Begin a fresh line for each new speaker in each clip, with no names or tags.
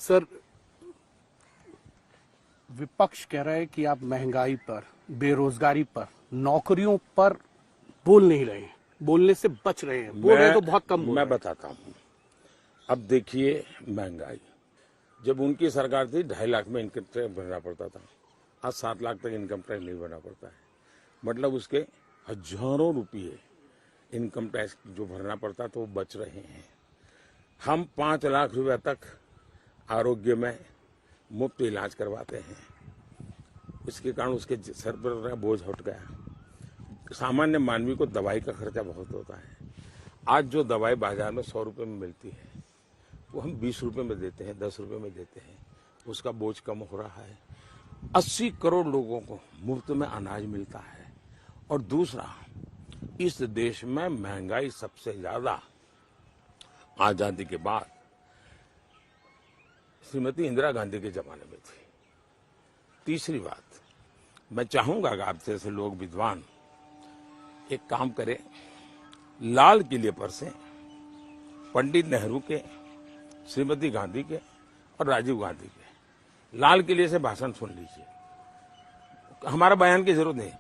Sir, विपक्ष कह रहा है कि आप महंगाई पर, बेरोजगारी पर, नौकरियों पर बोल नहीं रहे हैं, बोलने से बच रहे हैं। बोल रहे तो बहुत कम बोल
मैं
रहे हैं।
बताता हूँ। अब देखिए, महंगाई जब उनकी सरकार थी 2.5 लाख में इनकम टैक्स भरना पड़ता था। आज 7 लाख तक इनकम टैक्स नहीं भरना पड़ता है। मतलब उसके हजारों रुपये इनकम टैक्स जो भरना पड़ता तो वो बच रहे हैं। हम 5 लाख रुपए तक आरोग्य में मुफ्त इलाज करवाते हैं। इसके कारण उसके सर पर बोझ हट गया। सामान्य मानवी को दवाई का खर्चा बहुत होता है। आज जो दवाई बाजार में 100 रुपये में मिलती है वो हम 20 रुपये में देते हैं, 10 रुपये में देते हैं। उसका बोझ कम हो रहा है। 80 करोड़ लोगों को मुफ्त में अनाज मिलता है। और दूसरा, इस देश में महंगाई सबसे ज्यादा आजादी के बाद श्रीमती इंदिरा गांधी के जमाने में थी। तीसरी बात, मैं चाहूंगा कि आप जैसे लोग विद्वान एक काम करें, लाल किले पर से पंडित नेहरू के, श्रीमती गांधी के और राजीव गांधी के लाल किले से भाषण सुन लीजिए। हमारा बयान की जरूरत नहीं।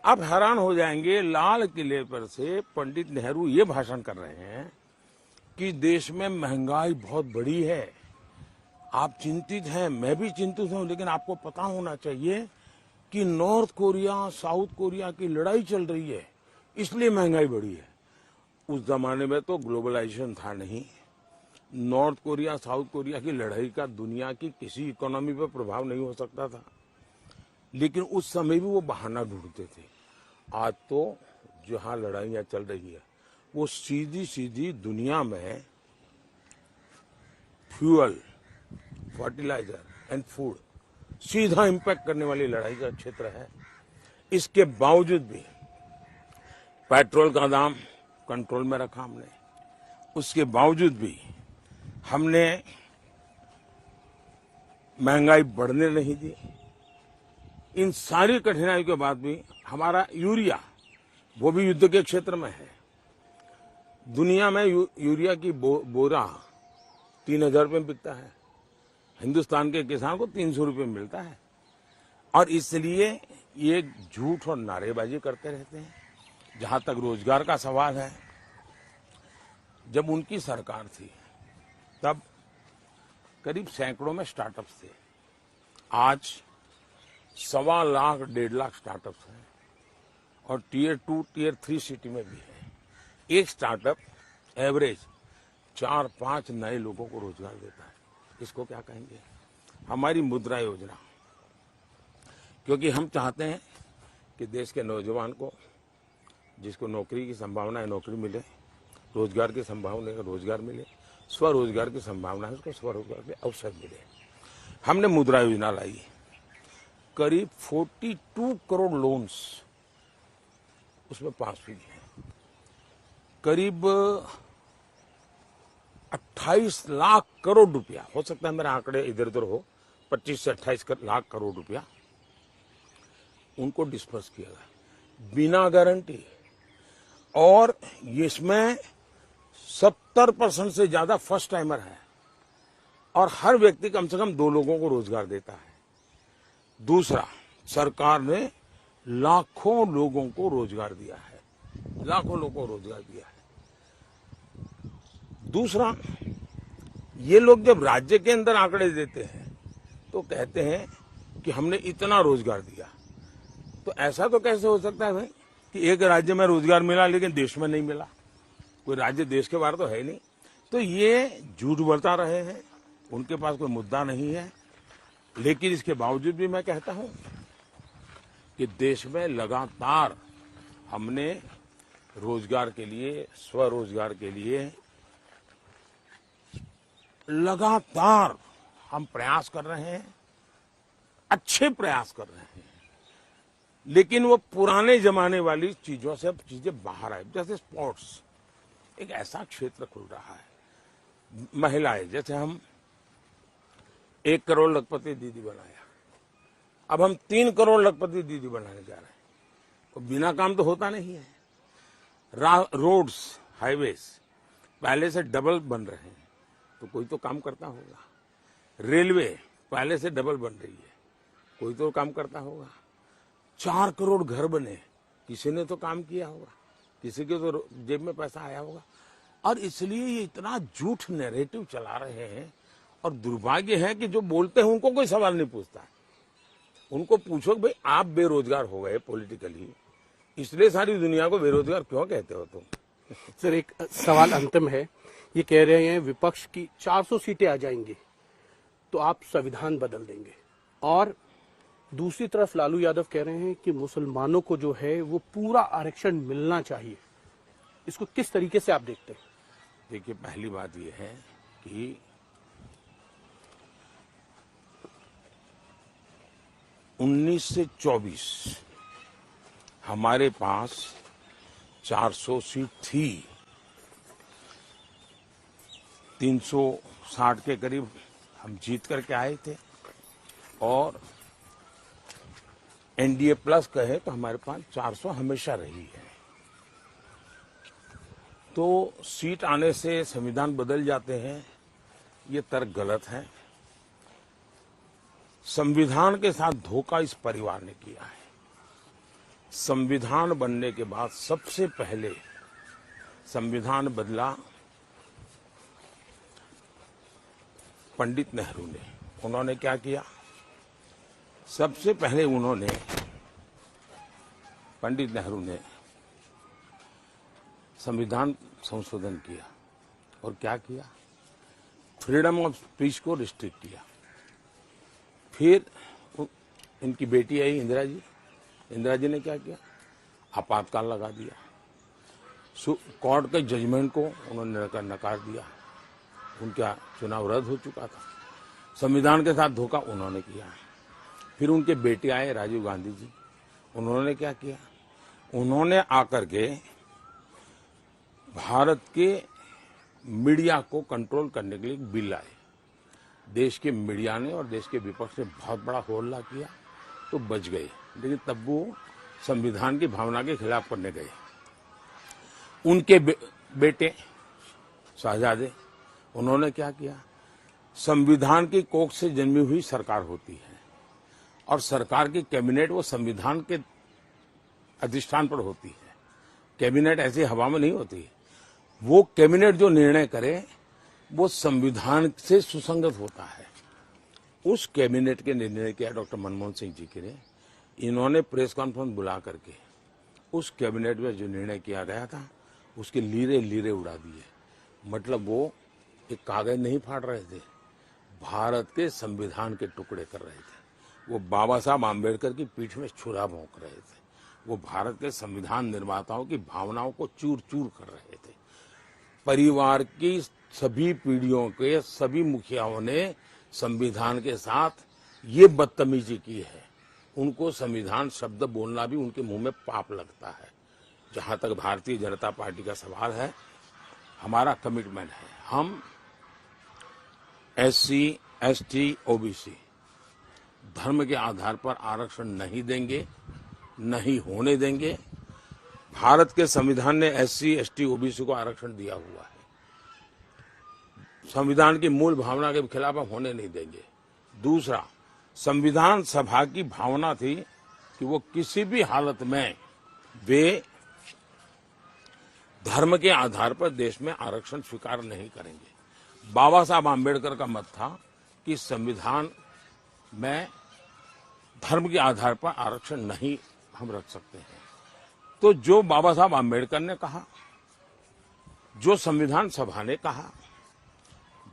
आप हैरान हो जाएंगे, लाल किले पर से पंडित नेहरू ये भाषण कर रहे हैं कि देश में महंगाई बहुत बड़ी है। आप चिंतित हैं, मैं भी चिंतित हूं, लेकिन आपको पता होना चाहिए कि नॉर्थ कोरिया साउथ कोरिया की लड़ाई चल रही है, इसलिए महंगाई बढ़ी है। उस जमाने में तो ग्लोबलाइजेशन था नहीं। नॉर्थ कोरिया साउथ कोरिया की लड़ाई का दुनिया की किसी इकोनॉमी पर प्रभाव नहीं हो सकता था, लेकिन उस समय भी वो बहाना ढूंढते थे। आज तो जहां लड़ाइयां चल रही है वो सीधी सीधी दुनिया में फ्यूअल, फर्टिलाइजर एंड फूड सीधा इंपैक्ट करने वाली लड़ाई का क्षेत्र है। इसके बावजूद भी पेट्रोल का दाम कंट्रोल में रखा हमने। उसके बावजूद भी हमने महंगाई बढ़ने नहीं दी। इन सारी कठिनाइयों के बाद भी हमारा यूरिया, वो भी युद्ध के क्षेत्र में है। दुनिया में यूरिया की बोरा 3000 रुपये में बिकता है। हिंदुस्तान के किसान को 300 रुपये मिलता है। और इसलिए ये झूठ और नारेबाजी करते रहते हैं। जहां तक रोजगार का सवाल है, जब उनकी सरकार थी तब करीब सैकड़ों में स्टार्टअप्स थे। आज 1.25 लाख 1.5 लाख स्टार्टअप्स हैं और टियर 2 टियर 3 सिटी में भी है। एक स्टार्टअप एवरेज 4-5 नए लोगों को रोजगार देता है। इसको क्या कहेंगे? हमारी मुद्रा योजना, क्योंकि हम चाहते हैं कि देश के नौजवान को, जिसको नौकरी की संभावना है नौकरी मिले, रोजगार की संभावना है रोजगार मिले, स्वरोजगार की संभावना है उसको स्वरोजगार के अवसर मिले। हमने मुद्रा योजना लाई। करीब 42 करोड़ लोन्स उसमें पास हुई है। करीब 28 लाख करोड़ रुपया, हो सकता है मेरे आंकड़े इधर उधर हो, 25 से 28 लाख करोड़ रुपया उनको डिस्पर्स किया गया बिना गारंटी। और इसमें 70% से ज्यादा फर्स्ट टाइमर है और हर व्यक्ति कम से कम 2 लोगों को रोजगार देता है। दूसरा, सरकार ने लाखों लोगों को रोजगार दिया है, लाखों लोगों को रोजगार दिया है। दूसरा, ये लोग जब राज्य के अंदर आंकड़े देते हैं तो कहते हैं कि हमने इतना रोजगार दिया। तो ऐसा तो कैसे हो सकता है भाई कि एक राज्य में रोजगार मिला लेकिन देश में नहीं मिला? कोई राज्य देश के बाहर तो है नहीं। तो ये झूठ बता रहे हैं, उनके पास कोई मुद्दा नहीं है। लेकिन इसके बावजूद भी मैं कहता हूं कि देश में लगातार हमने रोजगार के लिए, स्वरोजगार के लिए लगातार हम प्रयास कर रहे हैं, अच्छे प्रयास कर रहे हैं। लेकिन वो पुराने जमाने वाली चीजों से अब चीजें बाहर आए। जैसे स्पोर्ट्स एक ऐसा क्षेत्र खुल रहा है। महिलाएं, जैसे हम 1 करोड़ लखपति दीदी बनाया, अब हम 3 करोड़ लखपति दीदी बनाने जा रहे हैं। तो बिना काम तो होता नहीं है। रोड्स, हाईवेज पहले से डबल बन रहे हैं, तो कोई तो काम करता होगा। रेलवे पहले से डबल बन रही है, कोई तो काम करता होगा। 4 करोड़ घर बने, किसी ने तो काम किया होगा, किसी के तो जेब में पैसा आया होगा। और इसलिए ये इतना झूठ नैरेटिव चला रहे हैं। और दुर्भाग्य है कि जो बोलते हैं उनको कोई सवाल नहीं पूछता है। उनको पूछो कि भाई आप बेरोजगार हो गए पॉलिटिकली, इसलिए सारी दुनिया को बेरोजगार क्यों कहते हो तुम?
सर एक सवाल अंतिम है, ये कह रहे हैं विपक्ष की 400 सीटें आ जाएंगी तो आप संविधान बदल देंगे, और दूसरी तरफ लालू यादव कह रहे हैं कि मुसलमानों को जो है वो पूरा आरक्षण मिलना चाहिए। इसको किस तरीके से आप देखते हैं?
देखिए, पहली बात यह है कि उन्नीस से 24 हमारे पास 400 सीट थी, 360 के करीब हम जीत करके आए थे, और एनडीए प्लस कहे तो हमारे पास 400 हमेशा रही है। तो सीट आने से संविधान बदल जाते हैं, ये तर्क गलत है। संविधान के साथ धोखा इस परिवार ने किया है। संविधान बनने के बाद सबसे पहले संविधान बदला पंडित नेहरू ने। उन्होंने क्या किया? सबसे पहले पंडित नेहरू ने संविधान संशोधन किया, और क्या किया? फ्रीडम ऑफ स्पीच को रिस्ट्रिक्ट किया। फिर इनकी बेटी आई इंदिरा जी ने क्या किया? आपातकाल लगा दिया। कोर्ट के जजमेंट को उन्होंने नकार दिया, उनका चुनाव रद्द हो चुका था। संविधान के साथ धोखा उन्होंने किया। फिर उनके बेटे आए राजीव गांधी जी, उन्होंने क्या किया? उन्होंने आकर के भारत के मीडिया को कंट्रोल करने के लिए एक बिल लाए। देश के मीडिया ने और देश के विपक्ष ने बहुत बड़ा हल्ला किया तो बच गए, लेकिन तब वो संविधान की भावना के खिलाफ करने गए। उनके बेटे शहजादे, उन्होंने क्या किया? संविधान की कोख से जन्मी हुई सरकार होती है, और सरकार की कैबिनेट वो संविधान के अधिष्ठान पर होती है। कैबिनेट ऐसी हवा में नहीं होती। वो कैबिनेट जो निर्णय करे वो संविधान से सुसंगत होता है। उस कैबिनेट के निर्णय किया डॉक्टर मनमोहन सिंह जी के ने। इन्होंने प्रेस कॉन्फ्रेंस बुला करके उस कैबिनेट में जो निर्णय किया गया था उसके लीरे उड़ा दिए। मतलब वो एक कागज नहीं फाड़ रहे थे, भारत के संविधान के टुकड़े कर रहे थे। वो बाबा साहब आम्बेडकर की पीठ में छुरा भोंक रहे थे। वो भारत के संविधान निर्माताओं की भावनाओं को चूर चूर कर रहे थे। परिवार की सभी पीढ़ियों के सभी मुखियाओं ने संविधान के साथ ये बदतमीजी की है। उनको संविधान शब्द बोलना भी उनके मुंह में पाप लगता है। जहां तक भारतीय जनता पार्टी का सवाल है, हमारा कमिटमेंट है, हम SC, ST, OBC धर्म के आधार पर आरक्षण नहीं देंगे, नहीं होने देंगे। भारत के संविधान ने SC, ST, OBC को आरक्षण दिया हुआ है। संविधान की मूल भावना के खिलाफ हम होने नहीं देंगे। दूसरा, संविधान सभा की भावना थी कि वो किसी भी हालत में वे धर्म के आधार पर देश में आरक्षण स्वीकार नहीं करेंगे। बाबा साहब आम्बेडकर का मत था कि संविधान में धर्म के आधार पर आरक्षण नहीं हम रख सकते हैं। तो जो बाबा साहब आम्बेडकर ने कहा, जो संविधान सभा ने कहा,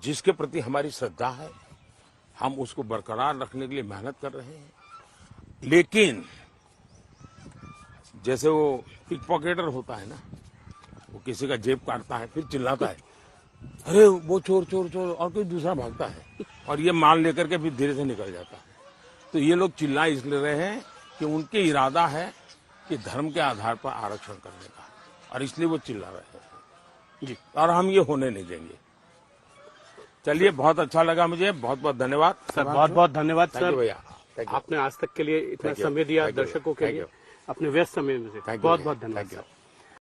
जिसके प्रति हमारी श्रद्धा है, हम उसको बरकरार रखने के लिए मेहनत कर रहे हैं। लेकिन जैसे वो पिक पॉकेटर होता है ना, वो किसी का जेब काटता है, फिर चिल्लाता है, अरे वो चोर चोर चोर, और कोई दूसरा भागता है और ये माल लेकर के फिर धीरे से निकल जाता है। तो ये लोग चिल्ला इसलिए रहे हैं कि उनके इरादा है कि धर्म के आधार पर आरक्षण करने का, और इसलिए वो चिल्ला रहे हैं जी, और हम ये होने नहीं देंगे। चलिए, बहुत अच्छा लगा मुझे, बहुत बहुत धन्यवाद
सर। बहुत बहुत धन्यवाद सर
भैया,
आपने आज तक के लिए इतना समय दिया दर्शकों के लिए, अपने व्यस्त समय में से। बहुत बहुत धन्यवाद सर।